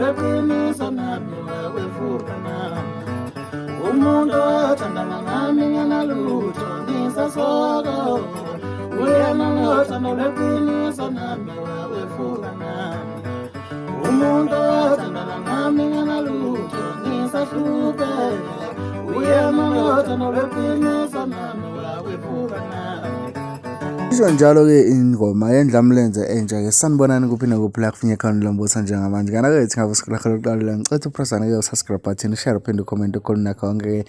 leqiniso nami wawevuka nami umuntu othandana nami ngenalutho ngisasoko uyena othanda leqiniso nami wawevuka nami umuntu othandana nami ngenalutho ngisahlupheka uyena othanda leqiniso nami wawevuka nami. Isho njalo-ke ingoma yendlamlenze entsha-ke sanibonani kuphinde kuphila kufinye ekhawuni lombusa njengamanje nganakethi ngabe sikulahla lokuqala ngicetha upressana-ke usubscribe button ushare uphinde ucomment ukhuluma nakho konke-ke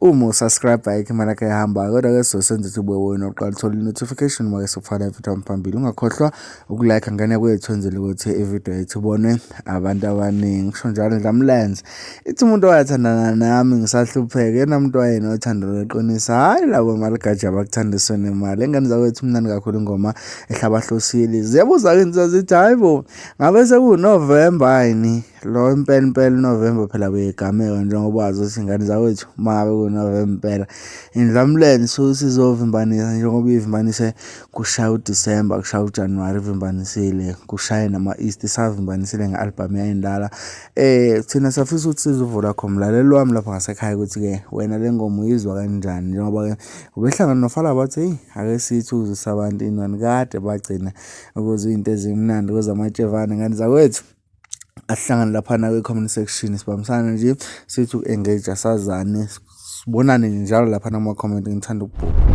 uma usubscribe ayikho imali yakho ehamba kodwa-ke sizosenza ukuthi ube wena oqala uthola i-notification uma-ke sokufaka ividiyo phambili ungakhohlwa ukulike ngane kwethu wenzele ukuthi ividiyo yethu ibonwe abantu abaningi. Kusho njalo indlamlenze ithi umuntu owathandana nami ngisahlupheka yena muntu wayena othanda leqiniso hhayi labo maligaja abakuthandiswe nemali engane zakwethu mnandi kakhulu ingoma ehlabahlosile ziyabuza-ke zithi hayi bo ngabe sekuNovemba yini lo impela November phela beyigameka njengoba wazi ukuthi ingane zakwethu uma ngabe kuNovember impela indlamlenze sizovimbanisa njengoba ivimbanise kushaya uDisemba kushaya uJanuwari ivimbanisile kushaye nama-Easter savimbanisile nge-album yayindala. Thina safisa ukuthi sizovula khona mlaleli wami lapha ngasekhaya ukuthi-ke wena le ngoma uyizwa kanjani njengoba-ke ubehlangana nofala bathi heyi ake siyithuzise abantu inwani kade bagcina ukuze into ezimnandi kwezamatshevane ngane zakwethu asihlangane laphana kwi-comment section sibambisane nje sithi uku-engage sazane sibonane njalo laphana kuma-comment ngithanda ukubuka.